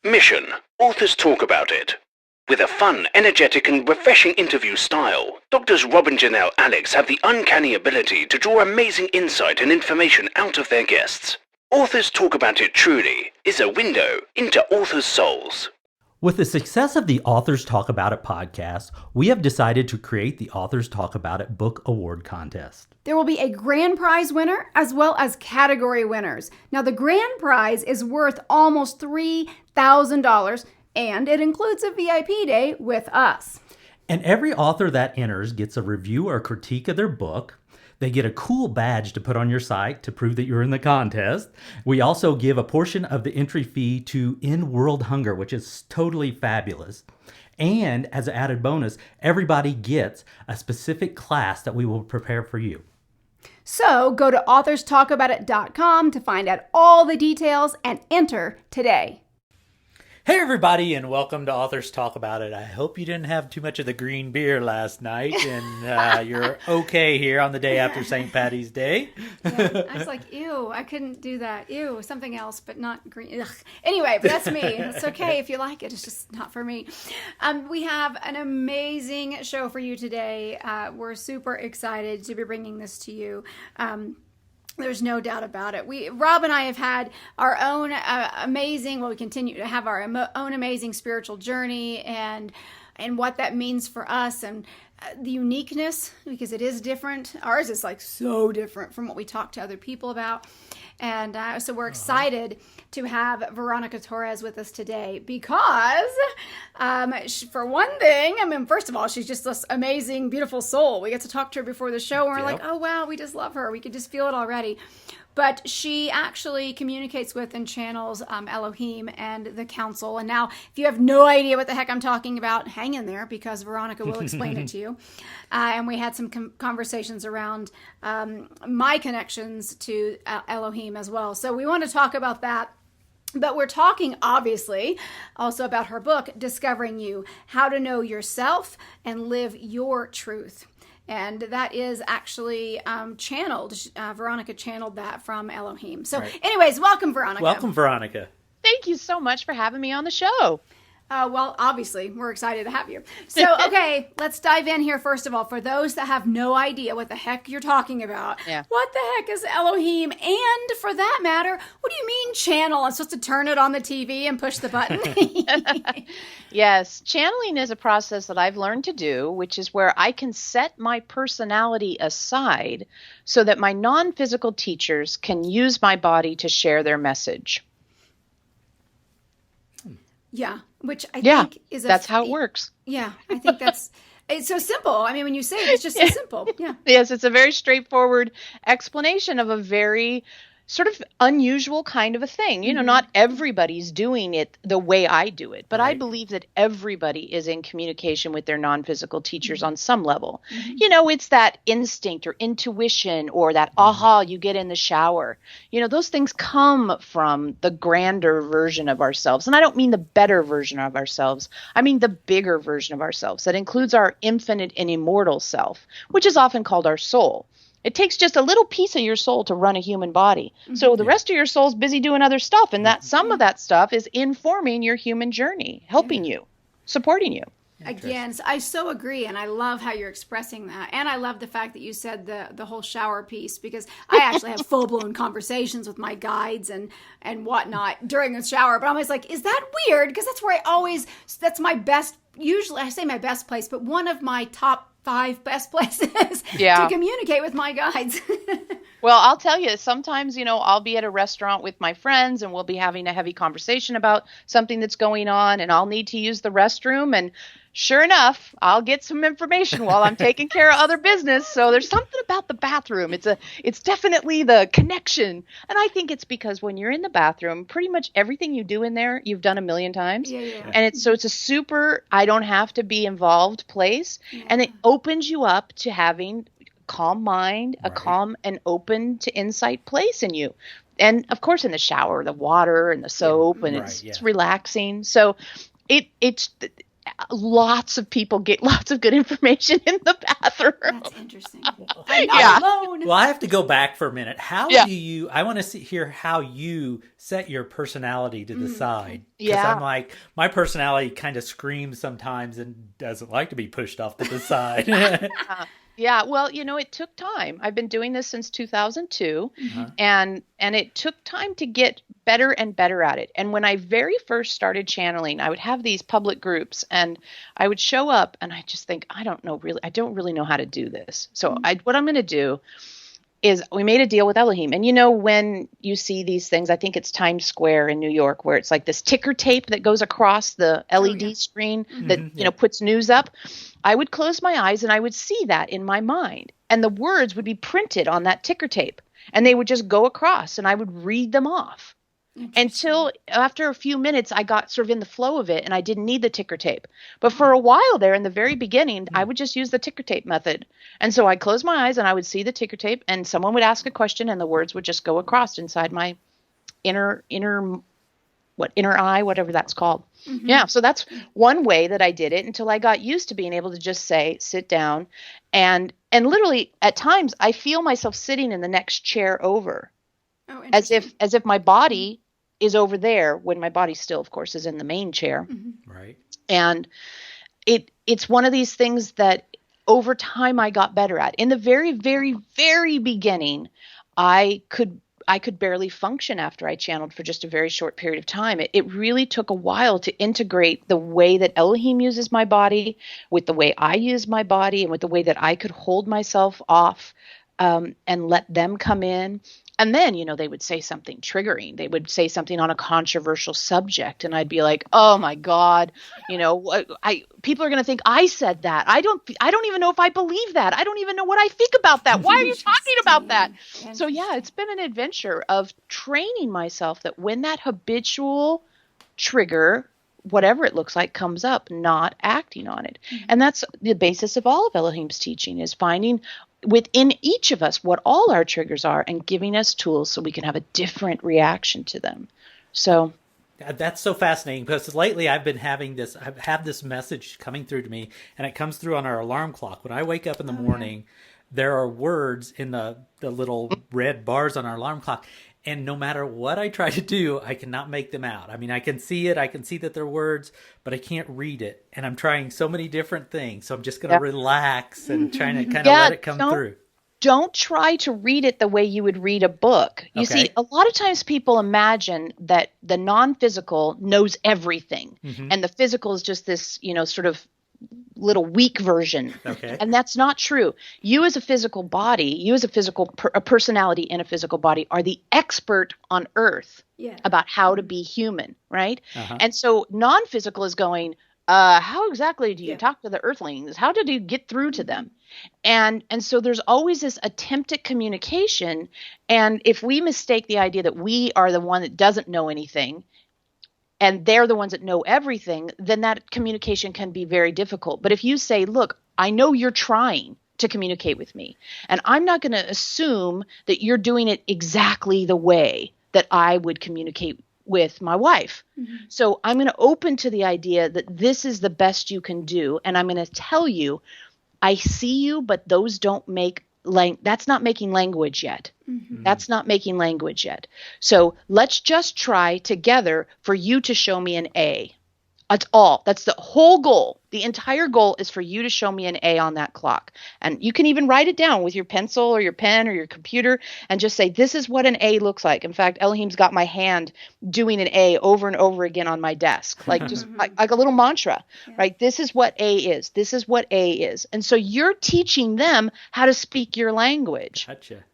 Mission: authors talk about it. With a fun, energetic and refreshing interview style, Doctors Robin, Janelle, Alex have the uncanny ability to draw amazing insight and information out of their guests. Authors Talk About It truly is a window into authors' souls. With the success of the Authors Talk About It podcast, we have decided to create the Authors Talk About It Book Award Contest. There will be a grand prize winner as well as category winners. Now, the grand prize is worth almost $3,000, and it includes a VIP day with us. And every author that enters gets a review or critique of their book. They get a cool badge to put on your site to prove that you're in the contest. We also give a portion of the entry fee to End World Hunger, which is totally fabulous. And as an added bonus, everybody gets a specific class that we will prepare for you. So go to authorstalkaboutit.com to find out all the details and enter today. Hey everybody, and welcome to Authors Talk About It. I hope you didn't have too much of the green beer last night, and you're okay here on the day after St. Patty's Day. Yeah, I was like, ew, I couldn't do that. Ew, something else, but not green. Ugh. Anyway, but that's me. It's okay if you like it. It's just not for me. We have an amazing show for you today. We're super excited to be bringing this to you. There's no doubt about it. Rob and I have had our own we continue to have our own amazing spiritual journey and what that means for us and the uniqueness, because it is different. Ours is like so different from what we talk to other people about. And so we're excited to have Veronica Torres with us today because, for one thing, first of all, she's just this amazing, beautiful soul. We get to talk to her before the show, and we're like, oh, wow, we just love her. We could just feel it already. But she actually communicates with and channels Eloheim and the council. And now, if you have no idea what the heck I'm talking about, hang in there because Veronica will explain it to you. And we had some conversations around my connections to Eloheim as well. So we want to talk about that. But we're talking, obviously, also about her book, Discovering You, How to Know Yourself and Live Your Truth. And that is actually channeled. Veronica channeled that from Eloheim. So anyways, welcome, Veronica. Welcome, Veronica. Thank you so much for having me on the show. Well, obviously, we're excited to have you. So, okay, let's dive in here first of all. For those that have no idea what the heck you're talking about, What the heck is Eloheim? And for that matter, what do you mean channel? I'm supposed to turn it on the TV and push the button? Yes, channeling is a process that I've learned to do, which is where I can set my personality aside so that my non-physical teachers can use my body to share their message. Yeah, which I think is that's how it works. Yeah, I think it's so simple. When you say it, it's just so simple. Yeah. Yes, it's a very straightforward explanation of a very sort of unusual kind of a thing. You know, not everybody's doing it the way I do it, but I believe that everybody is in communication with their non-physical teachers on some level. You know, it's that instinct or intuition or that aha you get in the shower. You know, those things come from the grander version of ourselves. And I don't mean the better version of ourselves. I mean the bigger version of ourselves that includes our infinite and immortal self, which is often called our soul. It takes just a little piece of your soul to run a human body. So the rest of your soul's busy doing other stuff. And that some of that stuff is informing your human journey, helping you, supporting you. Again, I so agree, and I love how you're expressing that. And I love the fact that you said the whole shower piece, because I actually have full-blown conversations with my guides and whatnot during the shower. But I'm always like, is that weird? Because that's where that's my best, usually I say my best place, but one of my top 5 best places to communicate with my guides. Well, I'll tell you, sometimes, you know, I'll be at a restaurant with my friends and we'll be having a heavy conversation about something that's going on and I'll need to use the restroom. And sure enough, I'll get some information while I'm taking care of other business. So there's something about the bathroom. It's definitely the connection. And I think it's because when you're in the bathroom, pretty much everything you do in there, you've done a million times. And it's a super, I don't have to be involved place. And it opens you up to having calm mind, a calm and open to insight place in you. And of course, in the shower, the water and the soap, and it's relaxing. So it's lots of people get lots of good information in the bathroom. That's interesting. I'm not Yeah. alone. Well, I have to go back for a minute. How Yeah. do you, I want to hear how you set your personality to the side. Because Yeah. I'm like, my personality kind of screams sometimes and doesn't like to be pushed off to the side. Yeah, well, it took time. I've been doing this since 2002, Uh-huh. and it took time to get better and better at it. And when I very first started channeling, I would have these public groups, and I would show up, and I just think, I don't really know how to do this. So what I'm going to do is we made a deal with Elohim. And when you see these things, I think it's Times Square in New York, where it's like this ticker tape that goes across the LED screen that, puts news up. I would close my eyes and I would see that in my mind. And the words would be printed on that ticker tape. And they would just go across and I would read them off. Until after a few minutes, I got sort of in the flow of it and I didn't need the ticker tape. But for a while there in the very beginning, I would just use the ticker tape method. And so I'd close my eyes and I would see the ticker tape and someone would ask a question and the words would just go across inside my inner eye, whatever that's called. Yeah. So that's one way that I did it until I got used to being able to just say, sit down. And literally at times I feel myself sitting in the next chair over. Oh, As if my body is over there when my body still, of course, is in the main chair. Right. And it's one of these things that over time I got better at. In the very, very, very beginning, I could barely function after I channeled for just a very short period of time. It really took a while to integrate the way that Elohim uses my body with the way I use my body and with the way that I could hold myself off and let them come in. And then, they would say something triggering. They would say something on a controversial subject. And I'd be like, oh, my God, people are going to think I said that. I don't even know if I believe that. I don't even know what I think about that. Why are you talking about that? So, yeah, it's been an adventure of training myself that when that habitual trigger, whatever it looks like, comes up, not acting on it. And that's the basis of all of Elohim's teaching, is finding within each of us what all our triggers are and giving us tools so we can have a different reaction to them. So that's so fascinating, because lately I've had this message coming through to me, and it comes through on our alarm clock. When I wake up in the morning, there are words in the little red bars on our alarm clock. And no matter what I try to do, I cannot make them out. I mean, I can see it. I can see that they're words, but I can't read it. And I'm trying so many different things. So I'm just going to relax and trying to kind of let it come through. Don't try to read it the way you would read a book. You see, a lot of times people imagine that the non-physical knows everything. And the physical is just this, sort of little weak version. And that's not true. You as a physical body, a personality in a physical body, are the expert on earth about how to be human, right? And so non-physical is going, how exactly do you talk to the earthlings? How did you get through to them? And so there's always this attempt at communication. And if we mistake the idea that we are the one that doesn't know anything, and they're the ones that know everything, then that communication can be very difficult. But if you say, look, I know you're trying to communicate with me, and I'm not going to assume that you're doing it exactly the way that I would communicate with my wife. So I'm going to open to the idea that this is the best you can do. And I'm going to tell you, I see you, but those don't make that's not making language yet. That's not making language yet. So let's just try together for you to show me an A. That's all. That's the whole goal. The entire goal is for you to show me an A on that clock. And you can even write it down with your pencil or your pen or your computer and just say, this is what an A looks like. In fact, Elohim's got my hand doing an A over and over again on my desk, like just like a little mantra, right? This is what A is. This is what A is. And so you're teaching them how to speak your language. Gotcha.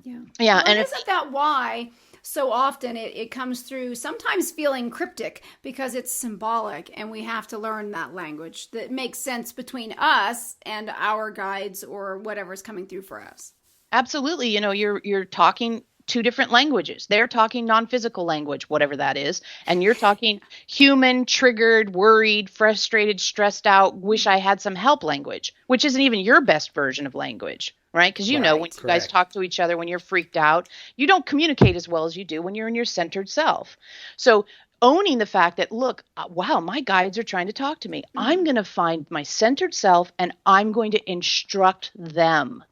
Yeah. Well, And isn't that why so often it comes through sometimes feeling cryptic because it's symbolic and we have to learn that language that makes sense between us and our guides or whatever's coming through for us? Absolutely. You're talking two different languages. They're talking non-physical language, whatever that is. And you're talking human, triggered, worried, frustrated, stressed out, wish I had some help language, which isn't even your best version of language. Right? Because when you guys talk to each other, when you're freaked out, you don't communicate as well as you do when you're in your centered self. So owning the fact that, look, wow, my guides are trying to talk to me. I'm going to find my centered self and I'm going to instruct them.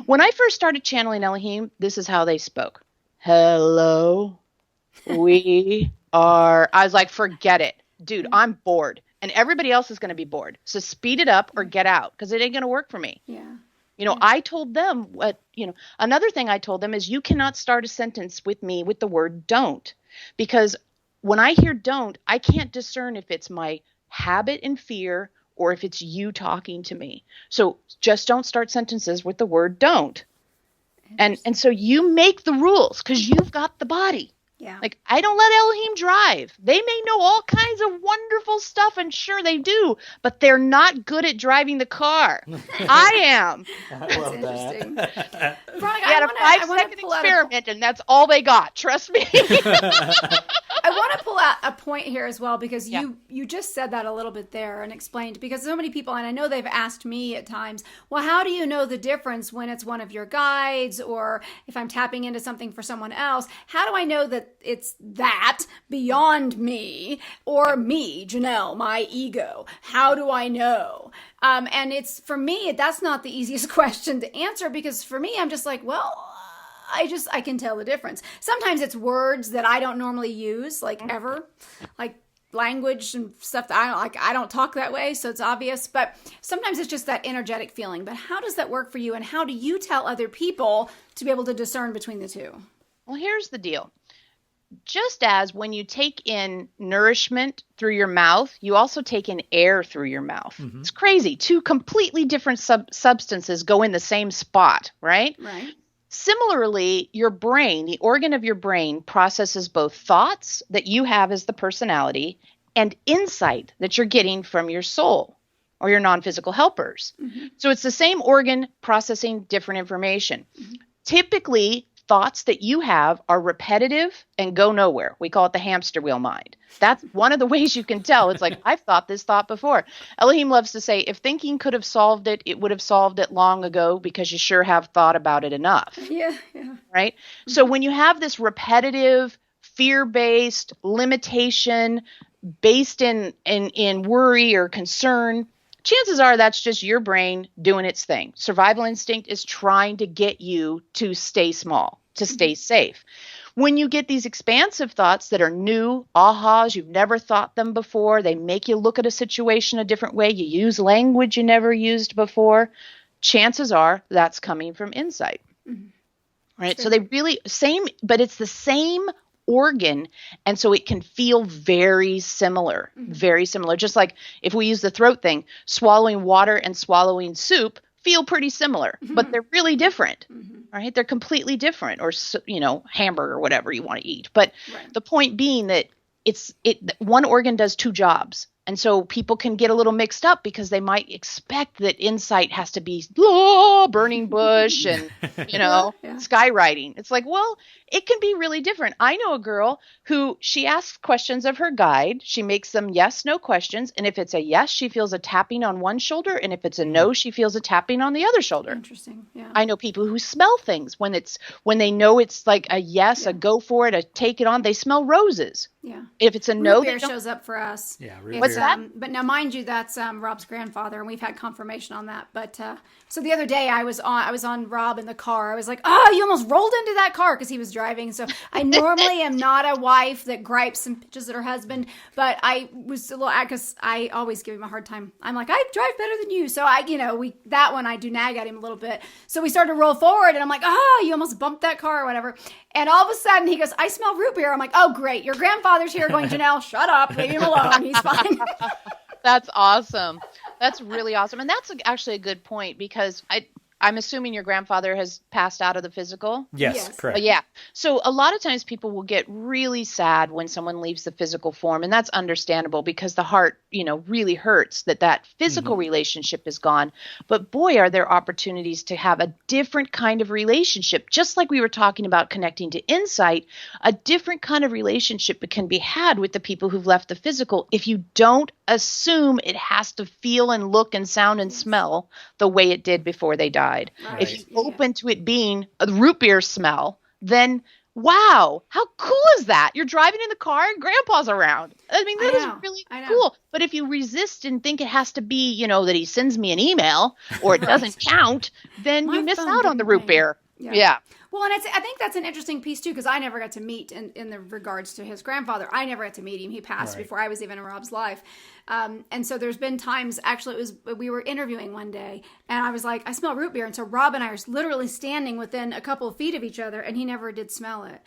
When I first started channeling Elohim, this is how they spoke. Hello, I was like, forget it. Dude, I'm bored. And everybody else is going to be bored. So speed it up or get out, because it ain't going to work for me. Yeah. I told them another thing I told them is, you cannot start a sentence with me with the word don't, because when I hear don't, I can't discern if it's my habit and fear or if it's you talking to me. So just don't start sentences with the word don't. And so you make the rules, because you've got the body. Yeah. Like, I don't let Elohim drive. They may know all kinds of wonderful stuff, and sure they do, but they're not good at driving the car. I am. That's interesting. Veronica, We had a 5-second experiment, and that's all they got. Trust me. I want to pull out a point here as well, because you just said that a little bit there and explained, because so many people, and I know they've asked me at times, well, how do you know the difference when it's one of your guides, or if I'm tapping into something for someone else? How do I know that it's that beyond me, or me, Janelle, my ego? How do I know? And it's, for me, that's not the easiest question to answer, because for me, I'm just like, well, I can tell the difference. Sometimes it's words that I don't normally use, like ever, like language and stuff that I don't talk that way, so it's obvious. But sometimes it's just that energetic feeling. But how does that work for you, and how do you tell other people to be able to discern between the two? Well, here's the deal. Just as when you take in nourishment through your mouth, you also take in air through your mouth. Mm-hmm. It's crazy. Two completely different substances go in the same spot, right? Right. Similarly, your brain, the organ of your brain, processes both thoughts that you have as the personality and insight that you're getting from your soul or your non-physical helpers. Mm-hmm. So it's the same organ processing different information. Mm-hmm. Typically, thoughts that you have are repetitive and go nowhere. We call it the hamster wheel mind. That's one of the ways you can tell. It's like, I've thought this thought before. Elohim loves to say, if thinking could have solved it, it would have solved it long ago, because you sure have thought about it enough. Yeah. Right? Mm-hmm. So when you have this repetitive, fear-based limitation based in worry or concern, chances are that's just your brain doing its thing. Survival instinct is trying to get you to stay small, to stay safe. When you get these expansive thoughts that are new, ahas, you've never thought them before, they make you look at a situation a different way, you use language you never used before, chances are that's coming from insight. Mm-hmm. Right? Sure. So they really, but it's the same organ, and so it can feel very similar. Just like if we use the throat thing, swallowing water and swallowing soup feel pretty similar, but they're really different. Right? They're completely different, or hamburger or whatever you want to eat. But the point being that one organ does two jobs. And so people can get a little mixed up, because they might expect that insight has to be burning bush and, skywriting. It's like, well, it can be really different. I know a girl who, she asks questions of her guide. She makes them yes, no questions. And if it's a yes, she feels a tapping on one shoulder. And if it's a no, she feels a tapping on the other shoulder. Interesting. Yeah. I know people who smell things when they know it's like a yes, a go for it, a take it on. They smell roses. Yeah. If it's a no, root beer shows up for us. Yeah. What's that? But now, mind you, that's Rob's grandfather, and we've had confirmation on that. But so the other day, I was on Rob in the car. I was like, "Oh, you almost rolled into that car," because he was driving. So I normally am not a wife that gripes and bitches at her husband, but I was a little, because I always give him a hard time. I'm like, I drive better than you, so I do nag at him a little bit. So we started to roll forward, and I'm like, "Oh, you almost bumped that car," or whatever. And all of a sudden, he goes, "I smell root beer." I'm like, "Oh, great. Your grandfather's here," going, "Janelle, shut up. Leave him alone. He's fine." That's awesome. That's really awesome. And that's actually a good point, because I'm assuming your grandfather has passed out of the physical. Yes. Correct. Yeah. So a lot of times people will get really sad when someone leaves the physical form, and that's understandable, because the heart, really hurts that physical relationship is gone. But boy, are there opportunities to have a different kind of relationship. Just like we were talking about connecting to insight, a different kind of relationship can be had with the people who've left the physical, if you don't assume it has to feel and look and sound and smell the way it did before they died. Right. If you're open to it being a root beer smell, then wow, how cool is that? You're driving in the car and grandpa's around. I mean, that is really cool. But if you resist and think it has to be, that he sends me an email or it doesn't count, then you miss out on the root beer. Yeah. Well, and I think that's an interesting piece too, because I never got to meet in the regards to his grandfather. I never got to meet him. He passed before I was even in Rob's life. And so there's been times, actually, we were interviewing one day, and I was like, I smell root beer. And so Rob and I are literally standing within a couple of feet of each other, and he never did smell it.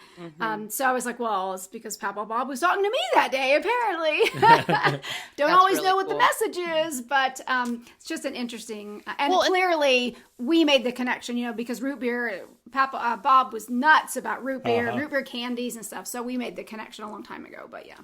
So I was like, well, it's because Papa Bob was talking to me that day, apparently. Don't always know what the message is, but it's just an interesting, and clearly we made the connection, because root beer, Papa Bob was nuts about root beer, root beer candies and stuff. So we made the connection a long time ago, but yeah.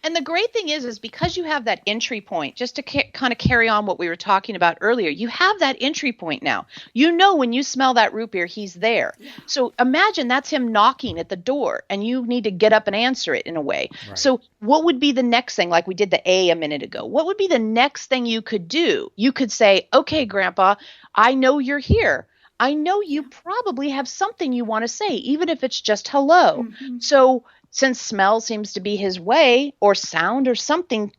And the great thing is because you have that entry point, just to kind of carry on what we were talking about earlier, you have that entry point now. When you smell that root beer, he's there. Yeah. So imagine that's him knocking at the door and you need to get up and answer it in a way. Right. So what would be the next thing, like we did the A minute ago? What would be the next thing you could do? You could say, okay, Grandpa, I know you're here. I know you probably have something you want to say, even if it's just hello. So since smell seems to be his way, or sound or something,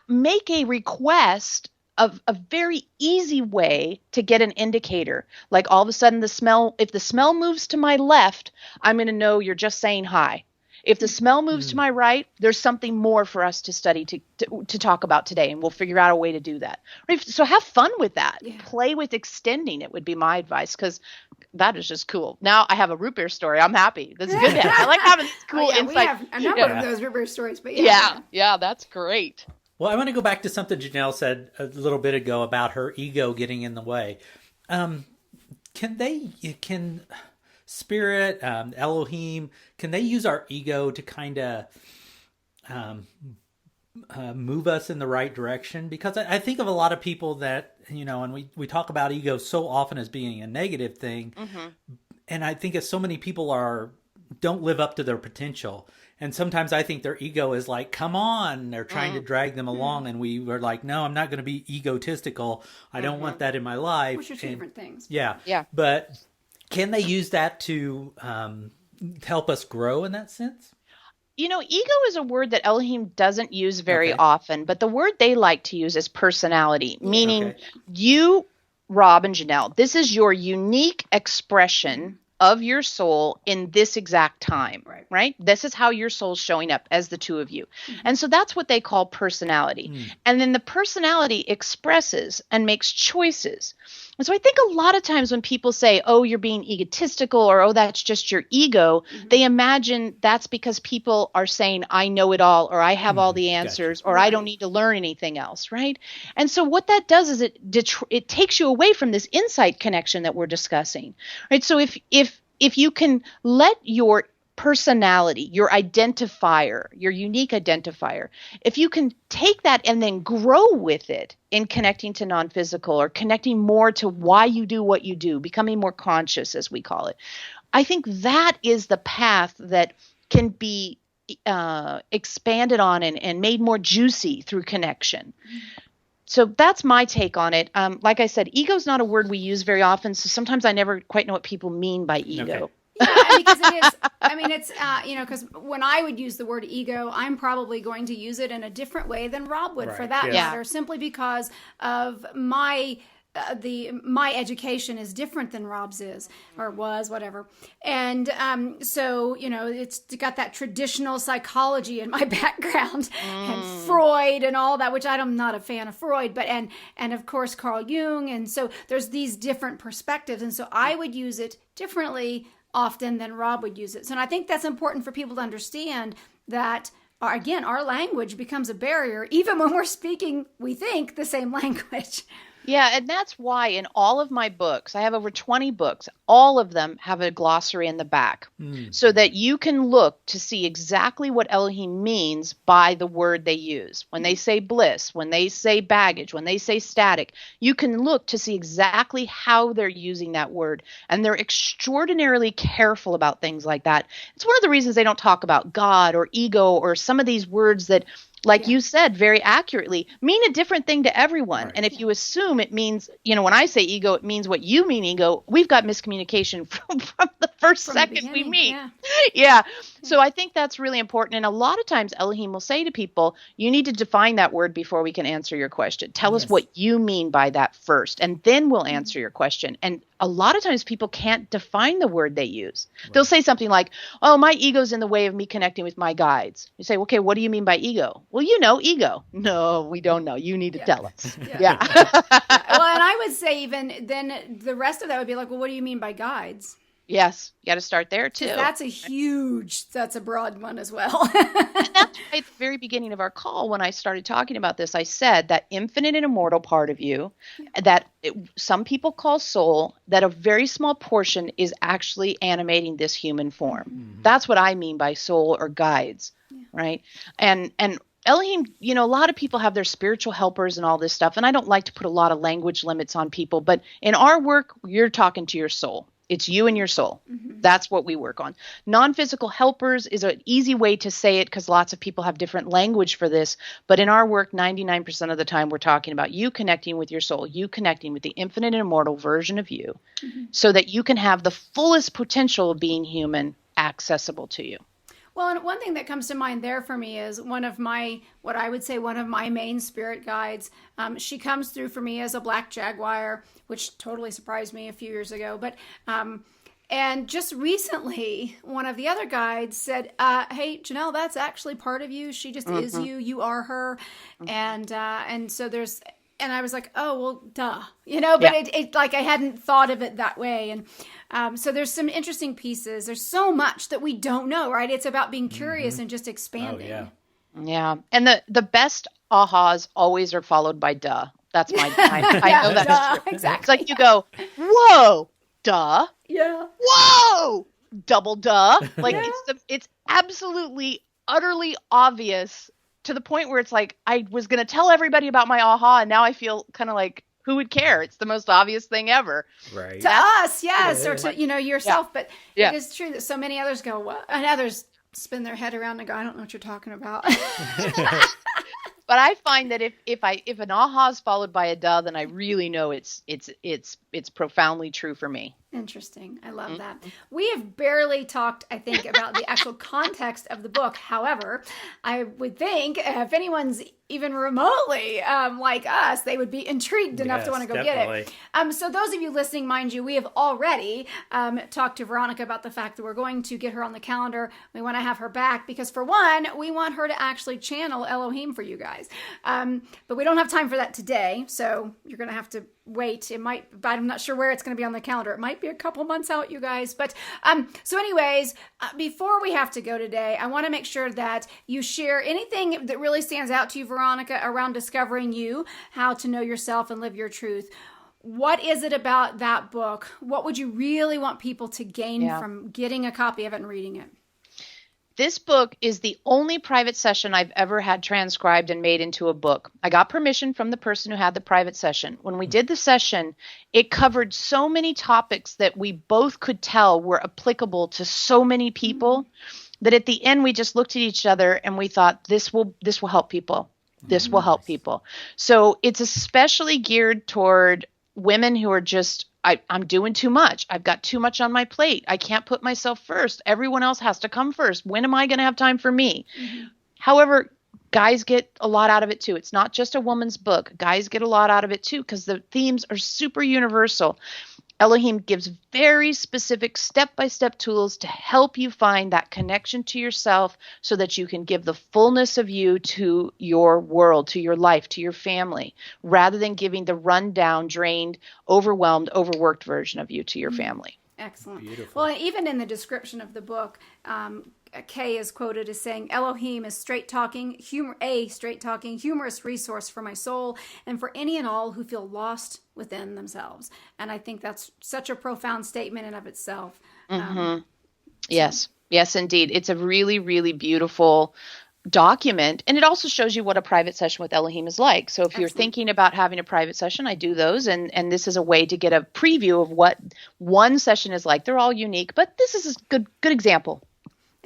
make a request of a very easy way to get an indicator. Like all of a sudden if the smell moves to my left, I'm going to know you're just saying hi. If the smell moves to my right, there's something more for us to study, to talk about today, and we'll figure out a way to do that. So have fun with that. Yeah. Play with extending it would be my advice, because that is just cool. Now I have a root beer story. I'm happy. That's good. I like having these cool insights. We have a number of those root beer stories, but yeah, that's great. Well, I want to go back to something Janelle said a little bit ago about her ego getting in the way. Can Spirit, Elohim, can they use our ego to kind of move us in the right direction? Because I think of a lot of people that, and we talk about ego so often as being a negative thing. And I think so many people don't live up to their potential. And sometimes I think their ego is like, come on, they're trying to drag them along. And we were like, no, I'm not going to be egotistical. I don't want that in my life. Which are two different things. Yeah. But can they use that to help us grow in that sense? Ego is a word that Elohim doesn't use very often, but the word they like to use is personality, meaning you, Rob and Janelle, this is your unique expression of your soul in this exact time, right? This is how your soul's showing up as the two of you. And so that's what they call personality. And then the personality expresses and makes choices. And so I think a lot of times when people say, oh, you're being egotistical, or, oh, that's just your ego, they imagine that's because people are saying, I know it all, or I have all the answers, or I don't need to learn anything else, right? And so what that does is it takes you away from this insight connection that we're discussing, right? So if you can let your personality, your identifier, your unique identifier, if you can take that and then grow with it in connecting to non-physical, or connecting more to why you do what you do, becoming more conscious, as we call it, I think that is the path that can be expanded on and made more juicy through connection. So that's my take on it. Like I said, ego is not a word we use very often, so sometimes I never quite know what people mean by ego. Okay. Yeah, because it is. I mean, it's because when I would use the word ego, I'm probably going to use it in a different way than Rob would, for that matter, simply because of my education is different than Rob's is, or was, whatever. And so, it's got that traditional psychology in my background, and Freud and all that, which I'm not a fan of Freud, but and of course Carl Jung. And so there's these different perspectives. And so I would use it differently often than Rob would use it. So, and I think that's important for people to understand that, again, our language becomes a barrier, even when we're speaking, we think, the same language. Yeah, and that's why in all of my books, I have over 20 books, all of them have a glossary in the back, so that you can look to see exactly what Elohim means by the word they use. When they say bliss, when they say baggage, when they say static, you can look to see exactly how they're using that word. And they're extraordinarily careful about things like that. It's one of the reasons they don't talk about God or ego or some of these words that like you said very accurately, mean a different thing to everyone. Right. And if you assume it means, when I say ego, it means what you mean ego, we've got miscommunication from the first second we meet. Yeah. Yeah. So I think that's really important. And a lot of times Elohim will say to people, you need to define that word before we can answer your question. Tell us what you mean by that first, and then we'll answer your question. And a lot of times people can't define the word they use. Right. They'll say something like, oh, my ego's in the way of me connecting with my guides. You say, okay, what do you mean by ego? Well, ego. No, we don't know. You need to tell us. Yeah. Well, and I would say even then the rest of that would be like, well, what do you mean by guides? Yes, you got to start there too. That's a broad one as well. And that's why at the very beginning of our call, when I started talking about this, I said that infinite and immortal part of you, that some people call soul, that a very small portion is actually animating this human form. Mm-hmm. That's what I mean by soul or guides, right? And Elohim, a lot of people have their spiritual helpers and all this stuff, and I don't like to put a lot of language limits on people, but in our work, you're talking to your soul. It's you and your soul. Mm-hmm. That's what we work on. Non-physical helpers is an easy way to say it because lots of people have different language for this. But in our work, 99% of the time, we're talking about you connecting with your soul, you connecting with the infinite and immortal version of you, so that you can have the fullest potential of being human accessible to you. Well, and one thing that comes to mind there for me is one of my main spirit guides. She comes through for me as a black jaguar, which totally surprised me a few years ago. But and just recently, one of the other guides said, "Hey, Janelle, that's actually part of you. She just is you. You are her." And so there's. And I was like, oh, well, duh, but it like I hadn't thought of it that way. And so there's some interesting pieces. There's so much that we don't know, right? It's about being curious and just expanding. Oh, yeah. And the best ahas always are followed by duh. That's my I know that's true. Exactly. It's like you go, whoa, duh. Yeah. Whoa, double duh. Like it's absolutely, utterly obvious, to the point where it's like, I was going to tell everybody about my aha, and now I feel kind of like, who would care? It's the most obvious thing ever. Right. To us, yes, or to, yourself. But it is true that so many others go, what? And others spin their head around and go, I don't know what you're talking about. But I find that if an aha is followed by a duh, then I really know it's profoundly true for me. Interesting. I love that. We have barely talked, I think, about the actual context of the book. However, I would think if anyone's even remotely like us, they would be intrigued enough to want to go get it. So those of you listening, mind you, we have already talked to Veronica about the fact that we're going to get her on the calendar. We want to have her back because, for one, we want her to actually channel Elohim for you guys. But we don't have time for that today, so you're going to have to wait. It might, but I'm not sure where it's going to be on the calendar. It might be a couple months out, you guys. But so anyways, before we have to go today, I want to make sure that you share anything that really stands out to you, Veronica, around discovering you, how to know yourself and live your truth. What is it about that book? What would you really want people to gain from getting a copy of it and reading it? This book is the only private session I've ever had transcribed and made into a book. I got permission from the person who had the private session. When we did the session, it covered so many topics that we both could tell were applicable to so many people that at the end we just looked at each other and we thought, this will help people. This will help people. So it's especially geared toward women who are just, I'm doing too much. I've got too much on my plate. I can't put myself first. Everyone else has to come first. When am I going to have time for me? However, guys get a lot out of it too. It's not just a woman's book. Guys get a lot out of it too because the themes are super universal. Elohim gives very specific step-by-step tools to help you find that connection to yourself so that you can give the fullness of you to your world, to your life, to your family, rather than giving the run-down, drained, overwhelmed, overworked version of you to your family. Excellent. Beautiful. Well, even in the description of the book, Kay is quoted as saying, Elohim is straight-talking, humorous resource for my soul and for any and all who feel lost within themselves. And I think that's such a profound statement in of itself. Yes, indeed. It's a really, really beautiful document. And it also shows you what a private session with Elohim is like. So if you're thinking about having a private session, I do those. And this is a way to get a preview of what one session is like. They're all unique, but this is a good example.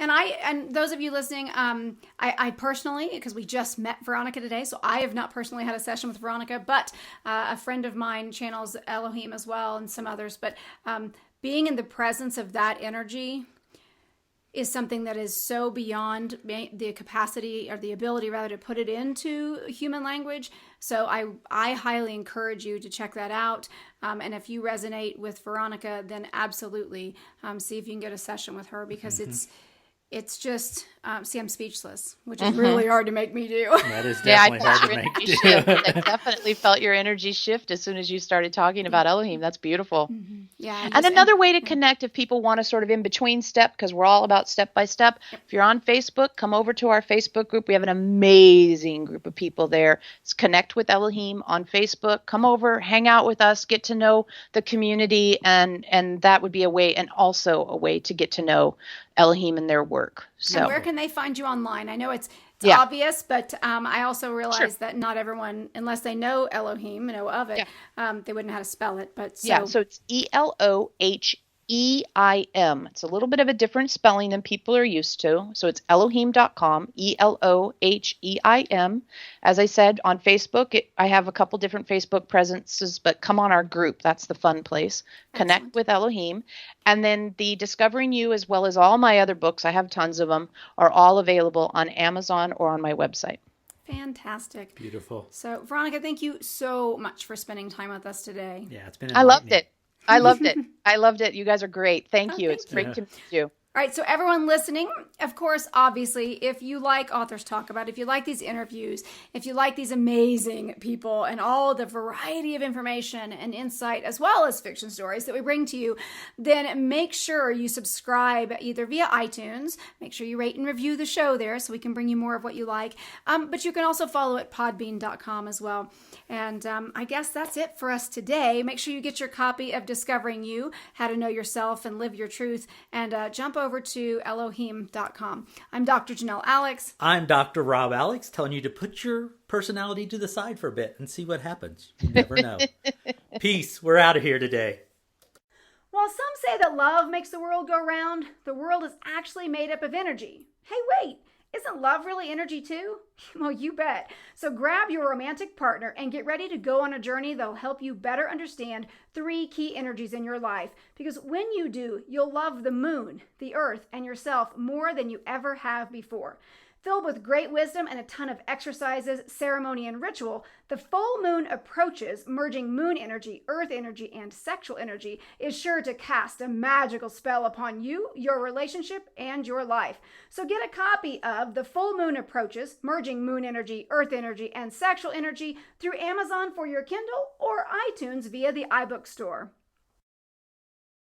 And those of you listening, I personally, because we just met Veronica today, so I have not personally had a session with Veronica, but a friend of mine channels Eloheim as well, and some others. But being in the presence of that energy is something that is so beyond the capacity, or the ability rather, to put it into human language. So I highly encourage you to check that out. And if you resonate with Veronica, then absolutely see if you can get a session with her, because it's just, see, I'm speechless, which is really hard to make me do. That is Yeah, I definitely felt hard your to make. energy shift. I definitely felt your energy shift as soon as you started talking about Elohim. That's beautiful. Yeah. And another way to connect, if people want to sort of in between step, because we're all about step by step. If you're on Facebook, come over to our Facebook group. We have an amazing group of people there. It's Connect with Elohim on Facebook. Come over, hang out with us, get to know the community, and that would be a way, and also a way to get to know Elohim and their work. So And where can they find you online? I know it's Yeah. obvious, but I also realize that not everyone, unless they know Elohim, know of it, they wouldn't know how to spell it. But so it's Eloheim. It's a little bit of a different spelling than people are used to. So it's Elohim.com, Eloheim. As I said, on Facebook, I have a couple different Facebook presences, but come on our group. That's the fun place. Connect with Elohim. And then the Discovering You, as well as all my other books, I have tons of them, are all available on Amazon or on my website. fantastic. Beautiful. So, Veronica, thank you so much for spending time with us today. Yeah, it's been I loved enlightening. it. I loved it. I loved it. You guys are great. Thank you. It's great to meet you. All right, so everyone listening, of course, obviously, if you like Authors Talk About, if you like these interviews, if you like these amazing people and all the variety of information and insight, as well as fiction stories that we bring to you, then make sure you subscribe either via iTunes. Make sure you rate and review the show there so we can bring you more of what you like. But you can also follow at podbean.com as well. And I guess that's it for us today. Make sure you get your copy of Discovering You, How to Know Yourself and Live Your Truth, and jump over to Eloheim.com. I'm Dr. Janelle Alex. I'm Dr. Rob Alex, telling you to put your personality to the side for a bit and see what happens. You never know. Peace. We're out of here today. While some say that love makes the world go round, the world is actually made up of energy. Hey, wait! Isn't love really energy too? Well, you bet. So grab your romantic partner and get ready to go on a journey that'll help you better understand 3 key energies in your life. Because when you do, you'll love the moon, the earth, and yourself more than you ever have before. Filled with great wisdom and a ton of exercises, ceremony, and ritual, the full moon approaches, merging moon energy, earth energy, and sexual energy, is sure to cast a magical spell upon you, your relationship, and your life. So get a copy of The Full Moon Approaches, Merging Moon Energy, Earth Energy, and Sexual Energy through Amazon for your Kindle or iTunes via the iBook store.